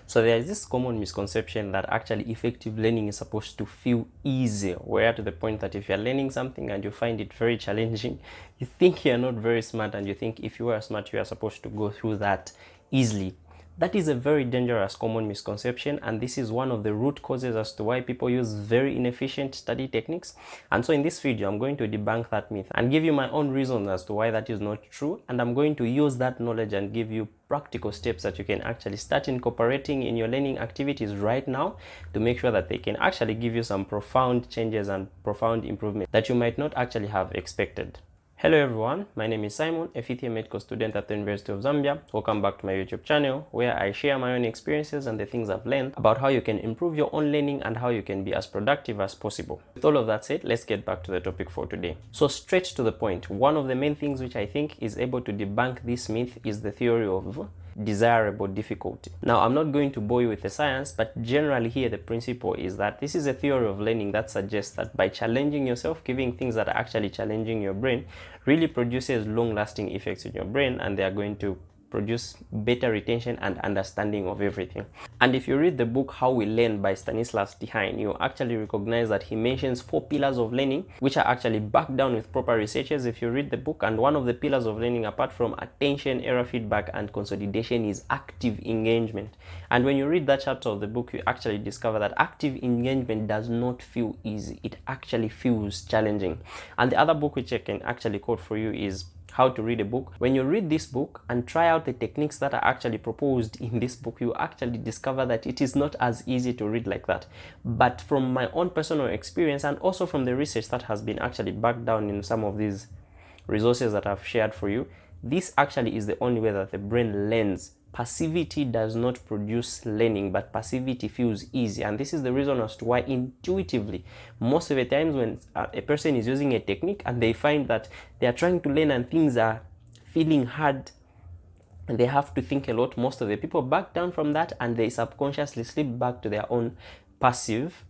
So there is this common misconception that actually effective learning is supposed to feel easy, where to the point that if you're learning something and you find it very challenging, you think you're not very smart, and you think if you are smart, you are supposed to go through that easily. That is a very dangerous common misconception, and this is one of the root causes as to why people use very inefficient study techniques. And so in this video, I'm going to debunk that myth and give you my own reasons as to why that is not true, and I'm going to use that knowledge and give you practical steps that you can actually start incorporating in your learning activities right now to make sure that they can actually give you some profound changes and profound improvement that you might not actually have expected. Hello everyone, my name is Simon, a fifth year medical student at the University of Zambia. Welcome back to my YouTube channel, where I share my own experiences and the things I've learned about how you can improve your own learning and how you can be as productive as possible. With all of that said, let's get back to the topic for today. So straight to the point, one of the main things which I think is able to debunk this myth is the theory of desirable difficulty. Now, I'm not going to bore you with the science, but generally here the principle is that this is a theory of learning that suggests that by challenging yourself, giving things that are actually challenging your brain really produces long-lasting effects in your brain, and they are going to produce better retention and understanding of everything. And if you read the book How We Learn by Stanislas Dehaene, you actually recognize that he mentions 4 pillars of learning, which are actually backed down with proper researches if you read the book. And one of the pillars of learning, apart from attention, error feedback, and consolidation, is active engagement. And when you read that chapter of the book, you actually discover that active engagement does not feel easy. It actually feels challenging. And the other book which I can actually quote for you is How to Read a Book. When you read this book and try out the techniques that are actually proposed in this book, you actually discover that it is not as easy to read like that. But from my own personal experience, and also from the research that has been actually backed down in some of these resources that I've shared for you, this actually is the only way that the brain learns. Passivity does not produce learning, but passivity feels easy. And this is the reason as to why intuitively, most of the times when a person is using a technique and they find that they are trying to learn and things are feeling hard and they have to think a lot, most of the people back down from that and they subconsciously slip back to their own passive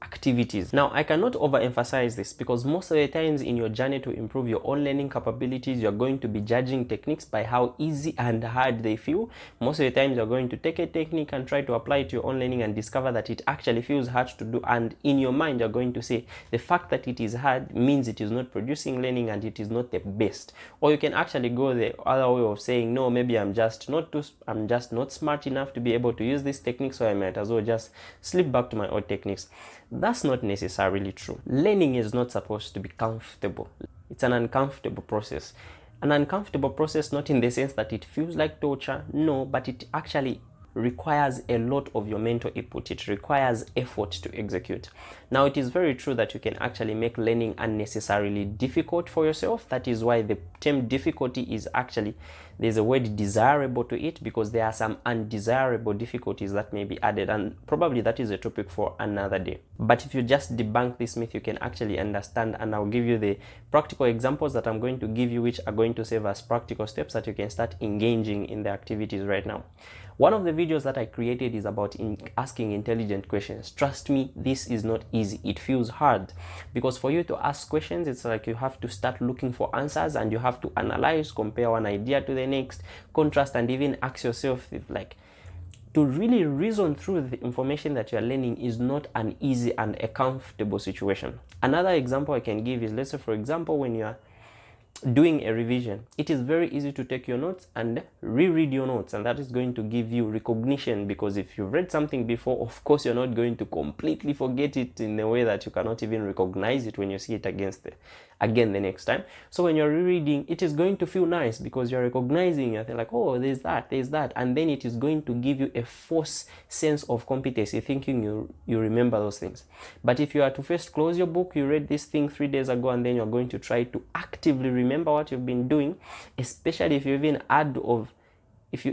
activities. Now, I cannot overemphasize this because most of the times in your journey to improve your own learning capabilities, you're going to be judging techniques by how easy and hard they feel. Most of the times you're going to take a technique and try to apply it to your own learning and discover that it actually feels hard to do, and in your mind you're going to say the fact that it is hard means it is not producing learning and it is not the best. Or you can actually go the other way of saying, no, maybe I'm just not smart enough to be able to use this technique, so I might as well just slip back to my old techniques. That's not necessarily true. Learning is not supposed to be comfortable. It's an uncomfortable process. An uncomfortable process, not in the sense that it feels like torture, no, but it actually requires a lot of your mental input. It requires effort to execute. Now, it is very true that you can actually make learning unnecessarily difficult for yourself. That is why the term difficulty is actually, there's a word desirable to it, because there are some undesirable difficulties that may be added, and probably that is a topic for another day. But if you just debunk this myth, you can actually understand, and I'll give you the practical examples that I'm going to give you, which are going to serve as practical steps that you can start engaging in the activities right now. One of the videos that I created is about asking intelligent questions. Trust me, this is not easy. It feels hard because for you to ask questions, it's like you have to start looking for answers and you have to analyze, compare one idea to the next, contrast, and even ask yourself if, like, to really reason through the information that you're learning is not an easy and a comfortable situation. Another example I can give is, let's say, for example, when you're doing a revision, it is very easy to take your notes and reread your notes, and that is going to give you recognition, because if you've read something before, of course you're not going to completely forget it in a way that you cannot even recognize it when you see it again the next time. So when you're rereading, it is going to feel nice because you're recognizing it. Like, oh, there's that, and then it is going to give you a false sense of competency, thinking you remember those things. But if you are to first close your book, you read this thing 3 days ago, and then you're going to try to actively remember what you've been doing, especially if you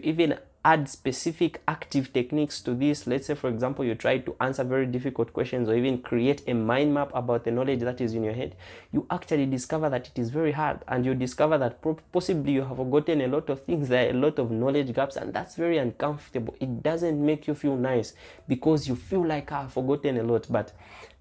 even add specific active techniques to this. Let's say, for example, you try to answer very difficult questions or even create a mind map about the knowledge that is in your head, you actually discover that it is very hard, and you discover that possibly you have forgotten a lot of things. There are a lot of knowledge gaps, and that's very uncomfortable. It doesn't make you feel nice because you feel like, I've forgotten a lot. But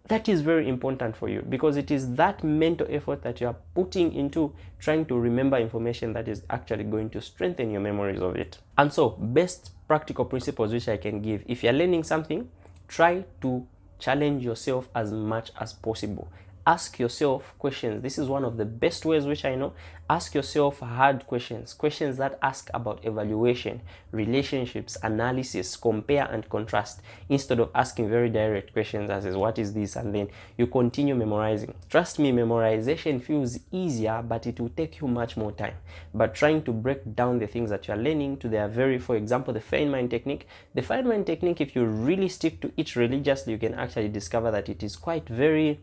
That is very important for you, because it is that mental effort that you are putting into trying to remember information that is actually going to strengthen your memories of it. And so, best practical principles which I can give: if you're learning something, try to challenge yourself as much as possible. Ask yourself questions. This is one of the best ways which I know. Ask yourself hard questions, questions that ask about evaluation, relationships, analysis, compare and contrast, instead of asking very direct questions as is what is this, and then you continue memorizing. Trust me, memorization feels easier, but it will take you much more time. But trying to break down the things that you are learning to their very, for example, the Feynman technique. The Feynman technique, if you really stick to it religiously, you can actually discover that it is quite very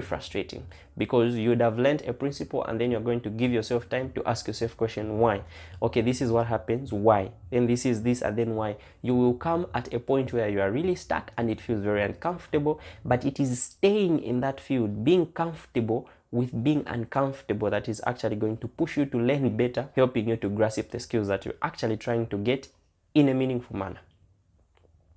frustrating, because you would have learned a principle and then you're going to give yourself time to ask yourself question, why? Okay, this is what happens, why? Then this is this, and then why? You will come at a point where you are really stuck and it feels very uncomfortable, but it is staying in that field, being comfortable with being uncomfortable, that is actually going to push you to learn better, helping you to grasp the skills that you're actually trying to get in a meaningful manner.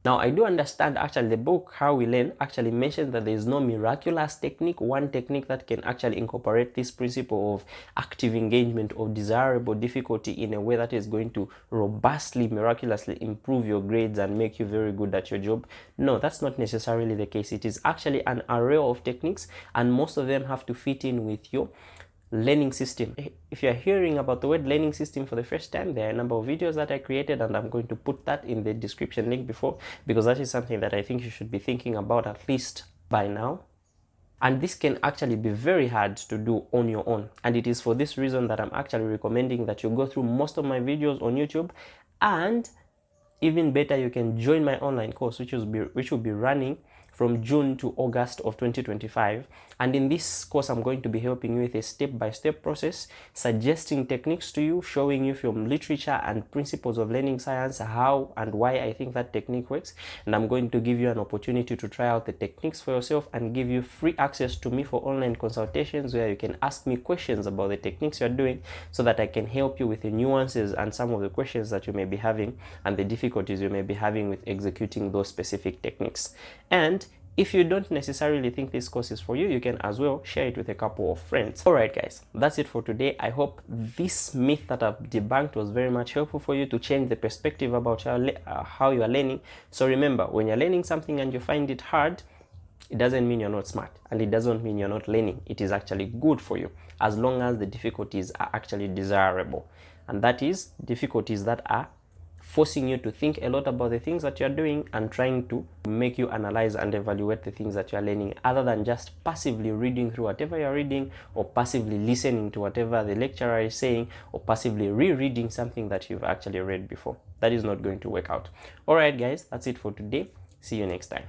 Now, I do understand actually the book How We Learn actually mentions that there is no miraculous technique, one technique that can actually incorporate this principle of active engagement or desirable difficulty in a way that is going to robustly, miraculously improve your grades and make you very good at your job. No, that's not necessarily the case. It is actually an array of techniques, and most of them have to fit in with your learning system. If you're hearing about the word learning system for the first time, there are a number of videos that I created, and I'm going to put that in the description link before, because that is something that I think you should be thinking about at least by now. And this can actually be very hard to do on your own, and it is for this reason that I'm actually recommending that you go through most of my videos on YouTube, and even better, you can join my online course, which will be running from June to August of 2025. And in this course, I'm going to be helping you with a step-by-step process, suggesting techniques to you, showing you from literature and principles of learning science how and why I think that technique works. And I'm going to give you an opportunity to try out the techniques for yourself and give you free access to me for online consultations, where you can ask me questions about the techniques you're doing, so that I can help you with the nuances and some of the questions that you may be having and the difficulties you may be having with executing those specific techniques. And if you don't necessarily think this course is for you, you can as well share it with a couple of friends. Alright guys, that's it for today. I hope this myth that I've debunked was very much helpful for you to change the perspective about how you are learning. So remember, when you're learning something and you find it hard, it doesn't mean you're not smart, and it doesn't mean you're not learning. It is actually good for you, as long as the difficulties are actually desirable. And that is difficulties that are forcing you to think a lot about the things that you're doing and trying to make you analyze and evaluate the things that you're learning, other than just passively reading through whatever you're reading, or passively listening to whatever the lecturer is saying, or passively rereading something that you've actually read before. That is not going to work out. Alright guys, that's it for today. See you next time.